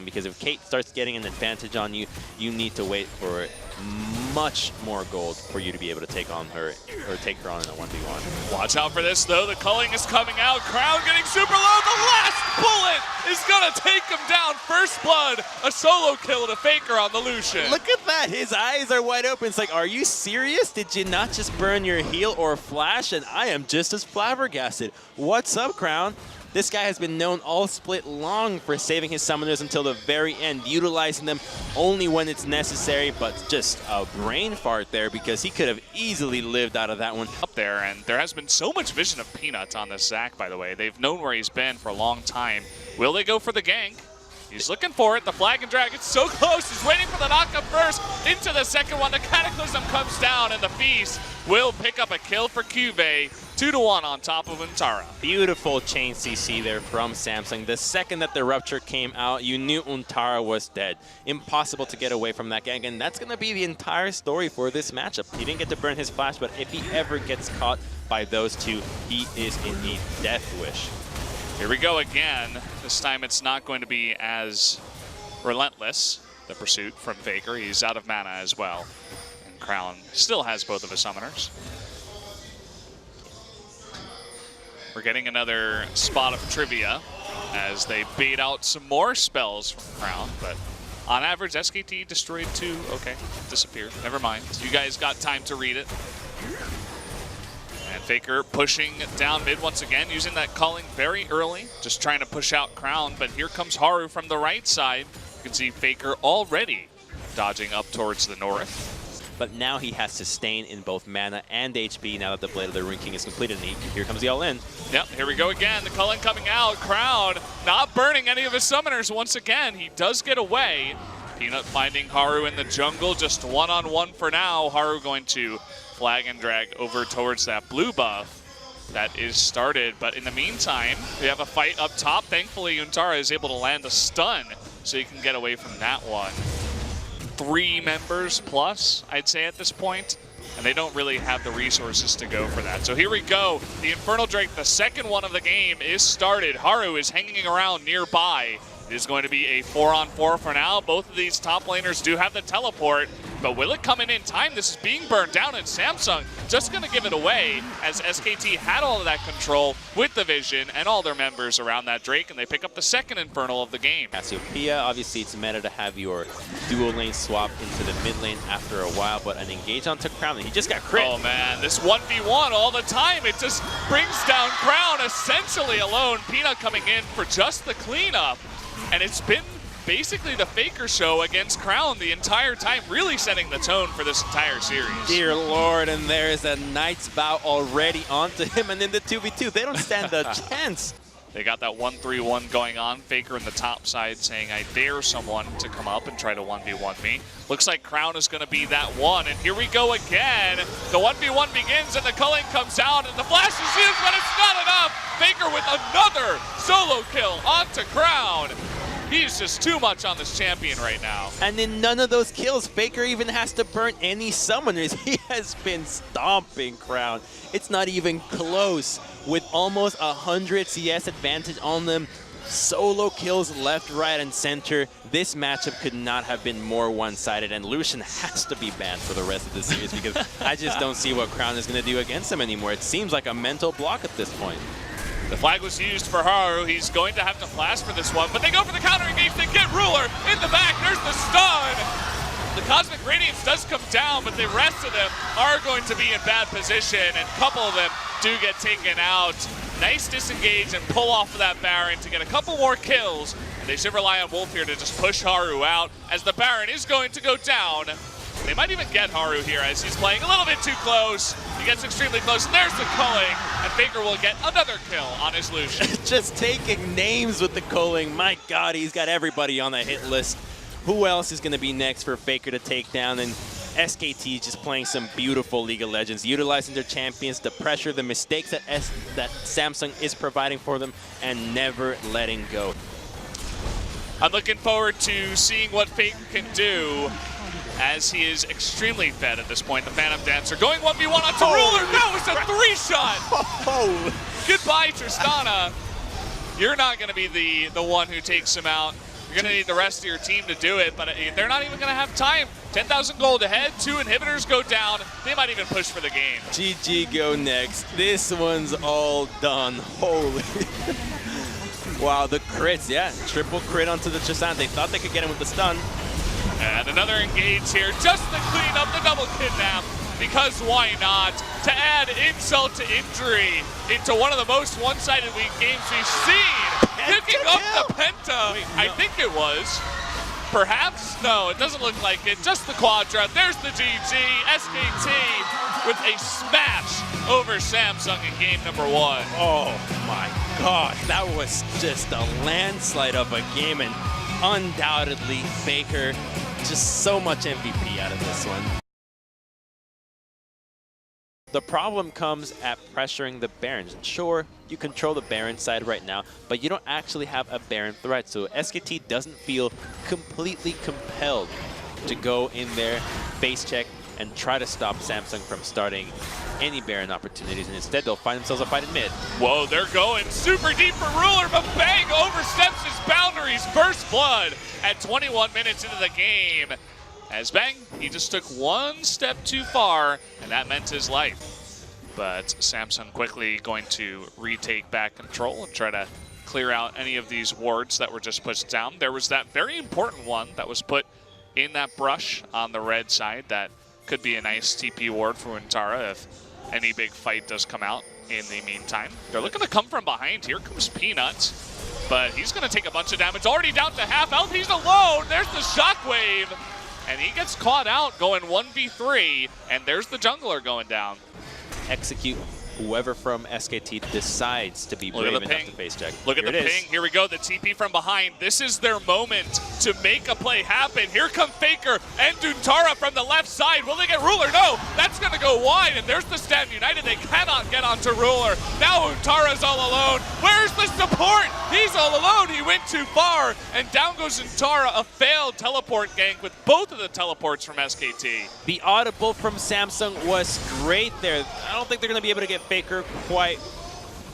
because if Kate starts getting an advantage on you, you need to wait for much more gold for you to be able to take on her or take her on in a 1v1. Watch out for this though. The culling is coming out. Crown getting super low. The last bullet is gonna take him down. First blood, a solo kill to Faker on the Lucian. Look at that. His eyes are wide open. It's like, are you serious? Did you not just burn your heal or flash? And I am just as flabbergasted. What's up, Crown? This guy has been known all split long for saving his summoners until the very end, utilizing them only when it's necessary, but just a brain fart there because he could have easily lived out of that one. Up there, and there has been so much vision of Peanut on this Zac, by the way. They've known where he's been for a long time. Will they go for the gank? He's looking for it. The flag and drag, it's so close. He's waiting for the knockup first. Into the second one. The Cataclysm comes down, and the Feast will pick up a kill for Cuvée. 2-1 on top of Untara. Beautiful chain CC there from Samsung. The second that the Rupture came out, you knew Untara was dead. Impossible to get away from that gank, and that's going to be the entire story for this matchup. He didn't get to burn his flash, but if he ever gets caught by those two, he is in a death wish. Here we go again. This time it's not going to be as relentless, the pursuit from Faker. He's out of mana as well. And Crown still has both of his summoners. We're getting another spot of trivia as they bait out some more spells from Crown, but on average, SKT destroyed 2. Okay, disappeared. Never mind. You guys got time to read it. And Faker pushing down mid once again, using that calling very early, just trying to push out Crown, but here comes Haru from the right side. You can see Faker already dodging up towards the north. But now he has sustain in both mana and HP now that the Blade of the Ruined King is completed, and here comes the all-in. Yep, here we go again. The culling coming out. Crown not burning any of his summoners once again. He does get away. Peanut finding Haru in the jungle, just one-on-one for now. Haru going to flag and drag over towards that blue buff that is started. But in the meantime, we have a fight up top. Thankfully, Untara is able to land a stun, so he can get away from that one. 3 members plus, I'd say at this point, and they don't really have the resources to go for that. So here we go. The Infernal Drake, the second one of the game, is started. Haru is hanging around nearby. It is going to be a 4-on-4 for now. Both of these top laners do have the teleport, but will it come in time? This is being burned down, and Samsung just going to give it away as SKT had all of that control with the vision and all their members around that Drake, and they pick up the second Infernal of the game. Cassiopeia, obviously it's meta to have your dual lane swap into the mid lane after a while, but an engage onto Crown, and he just got crit. Oh man, this 1v1 all the time, it just brings down Crown essentially alone. Peanut coming in for just the cleanup. And it's been basically the Faker show against Crown the entire time, really setting the tone for this entire series. Dear Lord, and there is a Knight's Vow already onto him, and in the 2v2, they don't stand a chance. They got that 1-3-1 going on. Faker in the top side saying, I dare someone to come up and try to 1v1 me. Looks like Crown is going to be that one, and here we go again. The 1v1 begins, and the culling comes out, and the flash is used, but it's not enough. Faker with another solo kill onto Crown. He's just too much on this champion right now. And in none of those kills, Faker even has to burn any summoners. He has been stomping Crown. It's not even close. With almost 100 CS advantage on them, solo kills left, right, and center. This matchup could not have been more one-sided, and Lucian has to be banned for the rest of the series because I just don't see what Crown is going to do against him anymore. It seems like a mental block at this point. The flag was used for Haru. He's going to have to flash for this one, but they go for the counter engage. They get Ruler in the back. There's the stun. The Cosmic Radiance does come down, but the rest of them are going to be in bad position, and a couple of them do get taken out. Nice disengage and pull off of that Baron to get a couple more kills. And they should rely on Wolf here to just push Haru out as the Baron is going to go down. They might even get Haru here as he's playing a little bit too close. He gets extremely close, and there's the culling, and Faker will get another kill on his Lucian. Just taking names with the culling. My God, he's got everybody on the hit list. Who else is going to be next for Faker to take down? And SKT just playing some beautiful League of Legends, utilizing their champions to pressure the mistakes that Samsung is providing for them and never letting go. I'm looking forward to seeing what Faker can do as he is extremely fed at this point. The Phantom Dancer going 1v1 onto Ruler. That was a 3-shot. Oh. Goodbye, Tristana. You're not going to be the one who takes him out. You're going to need the rest of your team to do it, but they're not even going to have time. 10,000 gold ahead, 2 inhibitors go down. They might even push for the game. GG go next. This one's all done. Holy. Wow, the crits, yeah. Triple crit onto the Tristana. They thought they could get him with the stun. And another engage here, just to clean up the double kidnap. Because why not? To add insult to injury into one of the most one-sided League games we've seen. Picking up the Penta, wait, no. I think it was. Perhaps? No, it doesn't look like it. Just the Quadra. There's the GG. SKT with a smash over Samsung in game number 1. Oh my gosh, that was just a landslide of a game, and undoubtedly Faker, just so much MVP out of this one. The problem comes at pressuring the Barons. And sure, you control the Baron side right now, but you don't actually have a Baron threat, so SKT doesn't feel completely compelled to go in there, face check, and try to stop Samsung from starting any Baron opportunities, and instead they'll find themselves a fight in mid. Whoa, they're going super deep for Ruler, but Bang oversteps his boundaries. First blood at 21 minutes into the game. As Bang, he just took one step too far, and that meant his life. But Samsung quickly going to retake back control and try to clear out any of these wards that were just pushed down. There was that very important one that was put in that brush on the red side that could be a nice TP ward for Untara if any big fight does come out in the meantime. They're looking to come from behind. Here comes Peanut, but he's going to take a bunch of damage. Already down to half health. He's alone. There's the shockwave. And he gets caught out going 1v3, and there's the jungler going down. Execute whoever from SKT decides to be brave enough to face check. Look at the ping. Here we go, the TP from behind. This is their moment to make a play happen. Here come Faker and Duntara from the left side. Will they get Ruler? No, that's going to go wide, and there's the Stand United. They cannot get onto Ruler. Now Untara's all alone. Where's the support? He's all alone. He went too far, and down goes Untara, a failed teleport gank with both of the teleports from SKT. The audible from Samsung was great there. I don't think they're going to be able to get Faker quite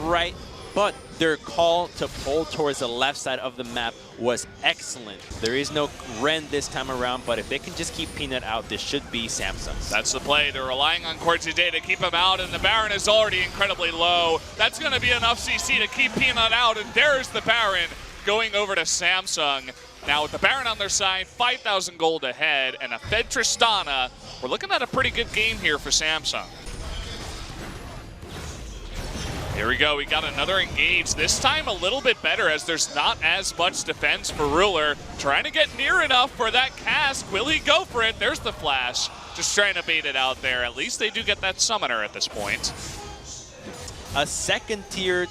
right, but their call to pull towards the left side of the map was excellent. There is no Ren this time around, but if they can just keep Peanut out, this should be Samsung's. That's the play. They're relying on Cortide to keep him out, and the Baron is already incredibly low. That's going to be enough CC to keep Peanut out, and there's the Baron going over to Samsung. Now with the Baron on their side, 5,000 gold ahead, and a fed Tristana, we're looking at a pretty good game here for Samsung. Here we go, we got another engage, this time a little bit better as there's not as much defense for Ruler. Trying to get near enough for that cast. Will he go for it? There's the flash. Just trying to bait it out there. At least they do get that summoner at this point. A second tier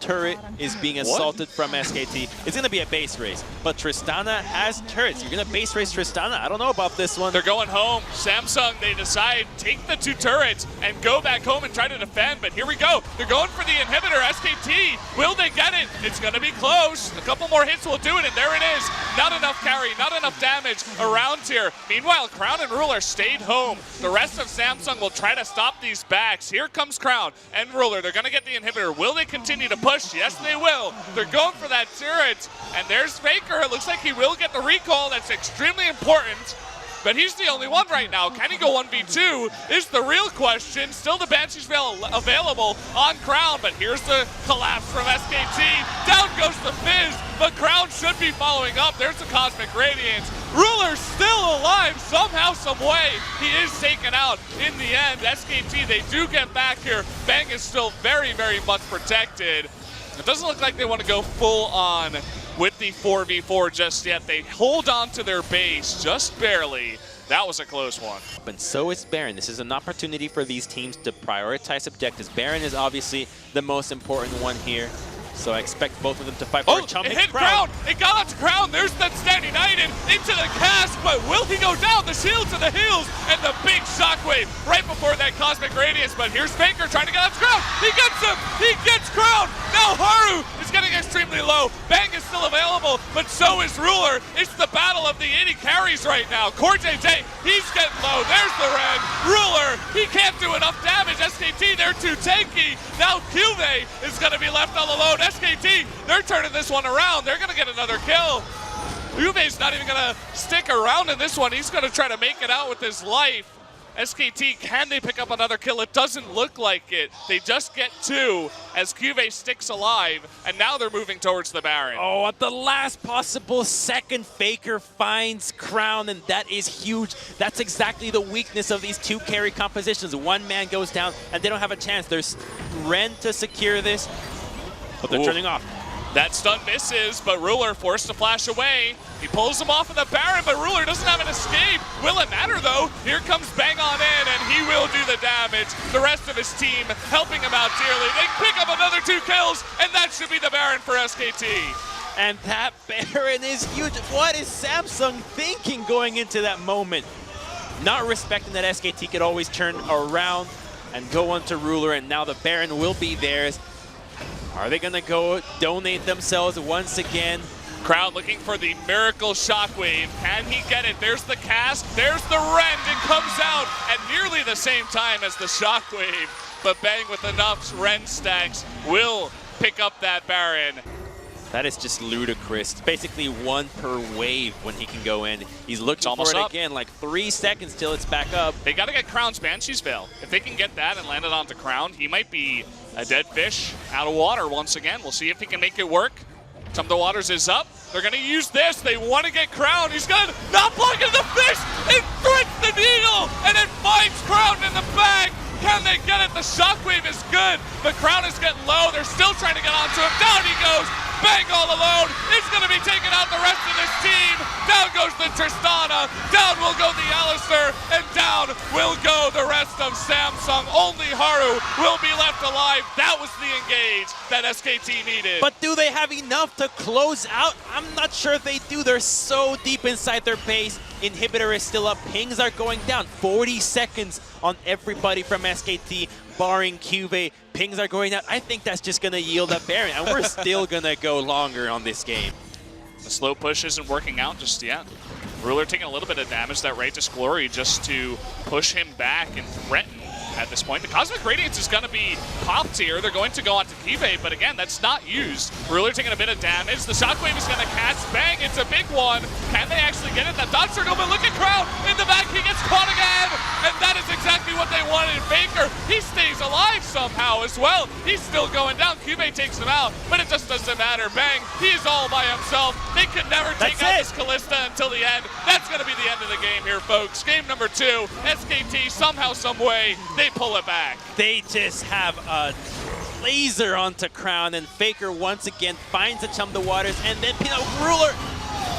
turret is being assaulted from SKT. It's going to be a base race, but Tristana has turrets. You're going to base race Tristana? I don't know about this one. They're going home. Samsung, they decide, take the 2 turrets and go back home and try to defend, but here we go. They're going for the inhibitor, SKT. Will they get it? It's going to be close. A couple more hits will do it, and there it is. Not enough carry, not enough damage around here. Meanwhile, Crown and Ruler stayed home. The rest of Samsung will try to stop these backs. Here comes Crown and Ruler. They're going to get the inhibitor. Will they continue to push? Yes, they will. They're going for that turret, and there's Faker. It looks like he will get the recall. That's extremely important, but he's the only one right now. Can he go 1v2 is the real question. Still the Banshee's available on Crown, but here's the collapse from SKT. Down goes the Fizz, but Crown should be following up. There's the Cosmic Radiance. Ruler still alive somehow, some way. He is taken out in the end. SKT, they do get back here. Bang is still very, very much protected. It doesn't look like they want to go full on with the 4v4 just yet. They hold on to their base just barely. That was a close one. And so is Baron. This is an opportunity for these teams to prioritize objectives. Baron is obviously the most important one here. So I expect both of them to fight for a chum. It hit Crown. It got onto Crown. There's that Stand United into the cast, but will he go down? The shield to the heels and the big shockwave right before that Cosmic Radiance. But here's Faker trying to get onto Crown. He gets him. He gets Crown. Now Haru is getting extremely low. Bang is still available, but so is Ruler. It's the battle of the 80 carries right now. Cortez, he's getting low. There's the red. Ruler, he can't do enough damage. SKT, they're too tanky. Now Kyuve is going to be left all alone. SKT, they're turning this one around. They're going to get another kill. Juve's not even gonna stick around in this one. He's gonna try to make it out with his life. SKT, can they pick up another kill? It doesn't look like it. They just get 2 as Juve sticks alive, and now they're moving towards the Baron. Oh, at the last possible second, Faker finds Crown, and that is huge. That's exactly the weakness of these 2 carry compositions. One man goes down, and they don't have a chance. There's Ren to secure this, but they're turning off. That stun misses, but Ruler forced to flash away. He pulls him off of the Baron, but Ruler doesn't have an escape. Will it matter, though? Here comes Bang on in, and he will do the damage. The rest of his team helping him out dearly. They pick up another 2 kills, and that should be the Baron for SKT. And that Baron is huge. What is Samsung thinking going into that moment? Not respecting that SKT could always turn around and go onto Ruler, and now the Baron will be theirs. Are they going to go donate themselves once again? Crowd looking for the miracle shockwave. Can he get it? There's the cast. There's the rend. It comes out at nearly the same time as the shockwave. But Bang with enough rend stacks will pick up that Baron. That is just ludicrous. It's basically 1 per wave when he can go in. He's looking for it again, like 3 seconds till it's back up. They got to get Crown's Banshee's Veil. If they can get that and land it onto Crown, he might be a dead fish out of water once again. We'll see if he can make it work. Some of the waters is up. They're going to use this. They want to get Crown. He's going to not block in the fish. It threads the needle, and it finds Crown in the bag. Can they get it? The shockwave is good. The Crown is getting low. They're still trying to get onto him. Down he goes. Bang all alone. It's going to be taking out the rest of this team. Down goes the Tristana. Down will go the Alistair. And down will go the rest of Samsung. Only Haru will be left alive. That was the engage that SKT needed. But do they have enough to close out? I'm not sure they do. They're so deep inside their base. Inhibitor is still up. Pings are going down. 40 seconds on everybody from SKT, barring Cuvee. Pings are going down. I think that's just going to yield a Baron, and we're still going to go longer on this game. The slow push isn't working out just yet. Ruler taking a little bit of damage, that Righteous Glory, just to push him back and threaten at this point. The Cosmic Radiance is going to be popped here. They're going to go on to Cuvee, but again, that's not used. Ruler taking a bit of damage. The Shockwave is going to cast. Bang, it's a big one. Can they actually get it? The dot circle, but look at Crown in the back. He gets caught again, and that is exactly what they wanted. Faker, he stays alive somehow as well. He's still going down. Cuvee takes him out, but it just doesn't matter. Bang, he's all by himself. They could never take out this Callista until the end. That's going to be the end of the game here, folks. Game number 2, SKT, somehow, some way, they pull it back. They just have a laser onto Crown, and Faker once again finds the Chum the Waters, and then Ruler.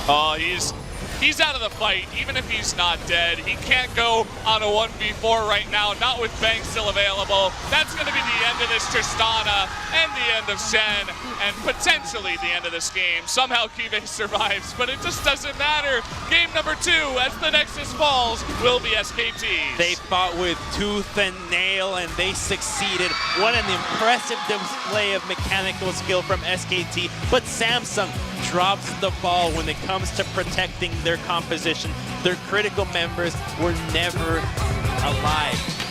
Oh, he's out of the fight, even if he's not dead. He can't go on a 1v4 right now, not with Bang still available. That's going to be the end of this Tristana, and the end of Shen, and potentially the end of this game. Somehow Cuvee survives, but it just doesn't matter. Game number 2, as the Nexus falls, will be SKT's. They fought with tooth and nail, and they succeeded. What an impressive display of mechanical skill from SKT, but Samsung drops the ball when it comes to protecting their composition. Their critical members were never alive.